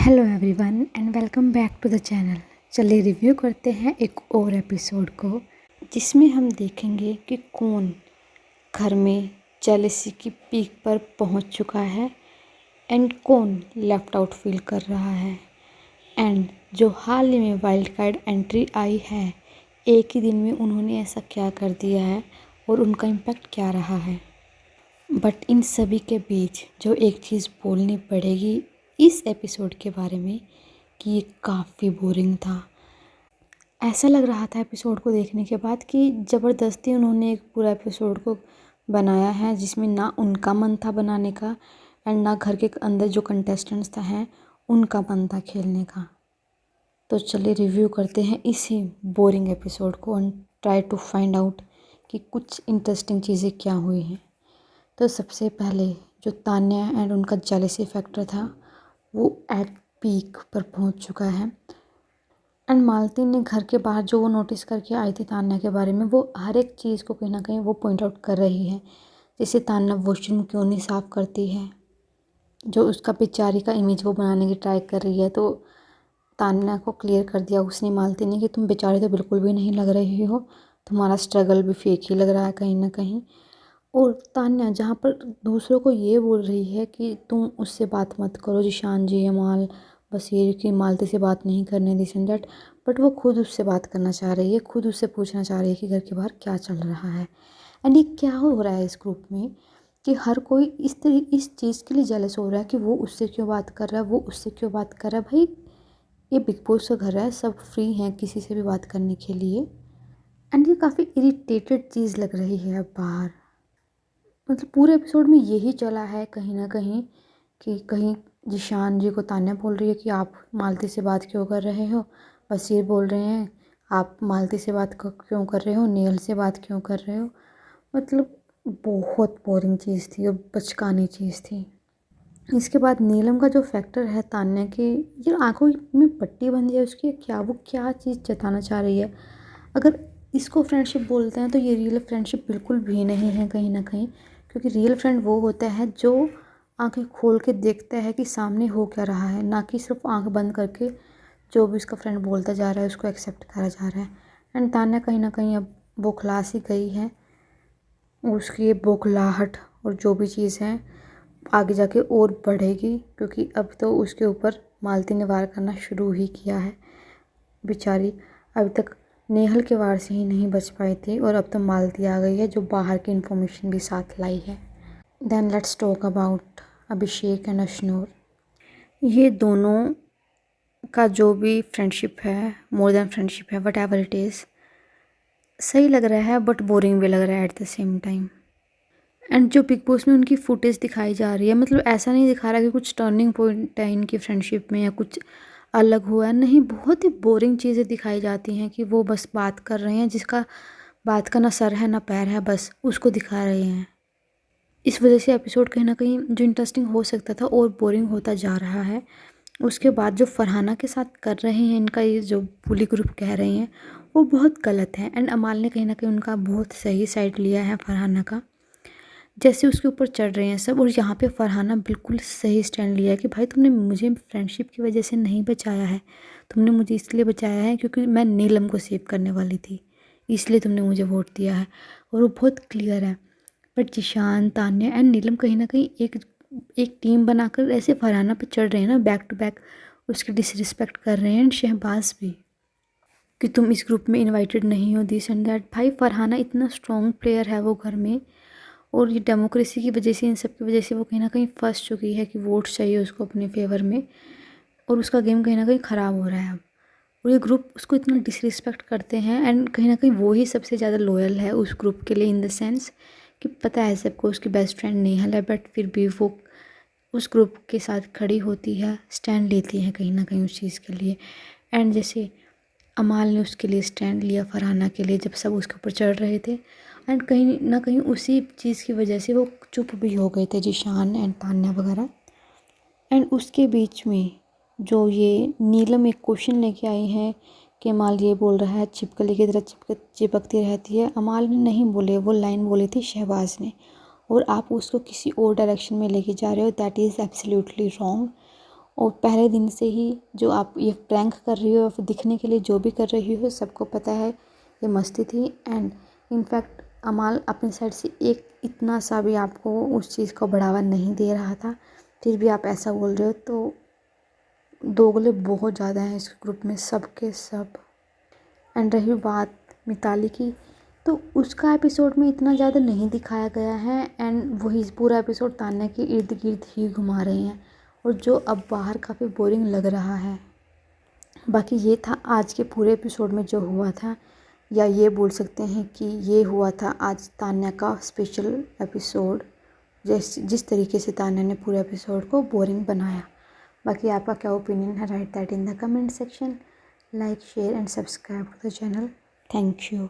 Hello everyone and welcome back to the channel. चलिए review करते हैं एक और एपिसोड को, जिसमें हम देखेंगे कि कौन घर में जेलसी की पीक पर पहुंच चुका है एंड कौन लेफ्ट आउट फील कर रहा है। एंड जो हाल ही में वाइल्ड कार्ड एंट्री आई है, एक ही दिन में उन्होंने ऐसा क्या कर दिया है और उनका इम्पैक्ट क्या रहा है। बट इन सभी के बीच जो एक चीज़ बोलनी पड़ेगी इस एपिसोड के बारे में कि ये काफ़ी बोरिंग था। ऐसा लग रहा था एपिसोड को देखने के बाद कि ज़बरदस्ती उन्होंने एक पूरा एपिसोड को बनाया है, जिसमें ना उनका मन था बनाने का एंड ना घर के अंदर जो कंटेस्टेंट्स हैं उनका मन था खेलने का। तो चलिए रिव्यू करते हैं इसी बोरिंग एपिसोड को and try to find out कि कुछ इंटरेस्टिंग चीज़ें क्या हुई हैं। तो सबसे पहले जो तान्या एंड उनका जेलसी फैक्टर था वो एट पीक पर पहुंच चुका है। एंड मालती ने घर के बाहर जो वो नोटिस करके आई थी तान्या के बारे में, वो हर एक चीज़ को कहीं ना कहीं वो पॉइंट आउट कर रही है। जैसे तान्या वॉशरूम क्यों नहीं साफ़ करती है, जो उसका बेचारी का इमेज वो बनाने की ट्राई कर रही है। तो तान्या को क्लियर कर दिया उसने, मालती ने, कि तुम बेचारी तो बिल्कुल भी नहीं लग रही हो, तुम्हारा स्ट्रगल भी फेक ही लग रहा है कहीं ना कहीं। और तान्या जहाँ पर दूसरों को ये बोल रही है कि तुम उससे बात मत करो, जिशान जी अमाल बसीर की मालती से बात नहीं करने दिस एंड दैट, बट वो खुद उससे बात करना चाह रही है, खुद उससे पूछना चाह रही है कि घर के बाहर क्या चल रहा है। एंड ये क्या हो रहा है इस ग्रुप में कि हर कोई इस चीज़ के लिए जेलस हो रहा है कि वो उससे क्यों बात कर रहा है, वो उससे क्यों बात कर रहा है। भाई ये बिग बॉस का घर है, सब फ्री हैं किसी से भी बात करने के लिए। एंड ये काफ़ी इरिटेटेड चीज़ लग रही है अब बाहर। मतलब पूरे एपिसोड में यही चला है कहीं ना कहीं कि कहीं जिशान जी को तान्या बोल रही है कि आप मालती से बात क्यों कर रहे हो, बसीर बोल रहे हैं आप मालती से बात क्यों कर रहे हो, नेहल से बात क्यों कर रहे हो। मतलब बहुत बोरिंग चीज़ थी और बचकानी चीज़ थी। इसके बाद नीलम का जो फैक्टर है तान्या के, ये आंखों में पट्टी बंधी है उसकी, क्या वो क्या चीज़ जताना चाह रही है। अगर इसको फ्रेंडशिप बोलते हैं तो ये रियल फ्रेंडशिप बिल्कुल भी नहीं है कहीं ना कहीं, क्योंकि रियल फ्रेंड वो होता है जो आंखें खोल के देखता है कि सामने हो क्या रहा है, ना कि सिर्फ आंख बंद करके जो भी उसका फ्रेंड बोलता जा रहा है उसको एक्सेप्ट करा जा रहा है। एंड तान्या कहीं ना कहीं अब बौखला सी गई है, उसकी ये बौखलाहट और जो भी चीज़ है आगे जाके और बढ़ेगी, क्योंकि अब तो उसके ऊपर मालती ने वार करना शुरू ही किया है। बेचारी अभी तक नेहल के वार से ही नहीं बच पाई थी और अब तो मालती आ गई है जो बाहर की इन्फॉर्मेशन भी साथ लाई है। Then let's talk about Abhishek and Ashnoor. ये दोनों का जो भी फ्रेंडशिप है, मोर देन फ्रेंडशिप है, वट एवर इट इज़, सही लग रहा है बट बोरिंग भी लग रहा है at the same time. And जो बिग बॉस में उनकी फुटेज दिखाई जा रही है, मतलब ऐसा नहीं दिखा रहा कि कुछ टर्निंग पॉइंट है इनकी फ्रेंडशिप में या कुछ अलग हुआ है, नहीं, बहुत ही बोरिंग चीज़ें दिखाई जाती हैं कि वो बस बात कर रहे हैं, जिसका बात का ना सर है ना पैर है, बस उसको दिखा रहे हैं। इस वजह से एपिसोड कहीं ना कहीं जो इंटरेस्टिंग हो सकता था और बोरिंग होता जा रहा है। उसके बाद जो फरहाना के साथ कर रहे हैं इनका ये जो बुली ग्रुप कह रहे हैं वो बहुत गलत है। एंड अमाल ने कहीं ना कहीं उनका बहुत सही साइड लिया है फरहाना का, जैसे उसके ऊपर चढ़ रहे हैं सब। और यहाँ पे फरहाना बिल्कुल सही स्टैंड लिया है कि भाई तुमने मुझे फ्रेंडशिप की वजह से नहीं बचाया है, तुमने मुझे इसलिए बचाया है क्योंकि मैं नीलम को सेव करने वाली थी, इसलिए तुमने मुझे वोट दिया है। और वो बहुत क्लियर है। बट जिशान, तान्या एंड नीलम कहीं ना कहीं एक एक टीम बनाकर ऐसे फरहाना पे चढ़ रहे हैं ना, बैक टू बैक उसकी डिसरिस्पेक्ट कर रहे हैं। एंड शहबाज भी कि तुम इस ग्रुप में इनवाइटेड नहीं हो, दिस एंड दैट। भाई फरहाना इतना स्ट्रॉन्ग प्लेयर है वो घर में, और ये डेमोक्रेसी की वजह से, इन सब की वजह से वो कहीं ना कहीं फंस चुकी है कि वोट चाहिए उसको अपने फेवर में, और उसका गेम कहीं ना कहीं ख़राब हो रहा है अब। और ये ग्रुप उसको इतना डिसरिस्पेक्ट करते हैं एंड कहीं ना कहीं वो ही सबसे ज़्यादा लॉयल है उस ग्रुप के लिए, इन द सेंस कि पता है सबको उसकी बेस्ट फ्रेंड नेहल है, बट फिर भी वो उस ग्रुप के साथ खड़ी होती है, स्टैंड लेती है कहीं ना कहीं उस चीज़ के लिए। एंड जैसे अमाल ने उसके लिए स्टैंड लिया फरहाना के लिए जब सब उसके ऊपर चढ़ रहे थे, एंड कहीं ना कहीं उसी चीज़ की वजह से वो चुप भी हो गए थे जिशान एंड तान्या वगैरह। एंड उसके बीच में जो ये नीलम एक क्वेश्चन लेके आई है कि अमाल ये बोल रहा है छिपकली की तरह चिपकती रहती है, अमाल ने नहीं बोले, वो लाइन बोली थी शहबाज ने, और आप उसको किसी और डायरेक्शन में लेके जा रहे हो, दैट इज़ एब्सोल्युटली रॉन्ग। और पहले दिन से ही जो आप ये प्रैंक कर रही हो या फिर दिखने के लिए जो भी कर रही हो, सबको पता है ये मस्ती थी। एंड इनफैक्ट अमाल अपनी साइड से एक इतना सा भी आपको उस चीज़ को बढ़ावा नहीं दे रहा था, फिर भी आप ऐसा बोल रहे हो, तो दोगले बहुत ज़्यादा हैं इस ग्रुप में, सब के सब। एंड रही बात मिताली की, तो उसका एपिसोड में इतना ज़्यादा नहीं दिखाया गया है एंड वही पूरा एपिसोड तान्या के इर्द गिर्द ही घुमा रहे हैं, और जो अब बाहर काफ़ी बोरिंग लग रहा है। बाकी ये था आज के पूरे एपिसोड में जो हुआ था, या ये बोल सकते हैं कि ये हुआ था आज तान्या का स्पेशल एपिसोड, जिस तरीके से तान्या ने पूरे एपिसोड को बोरिंग बनाया। बाकी आपका क्या ओपिनियन है, write that in the comment section. Like, share and subscribe to the channel. Thank you.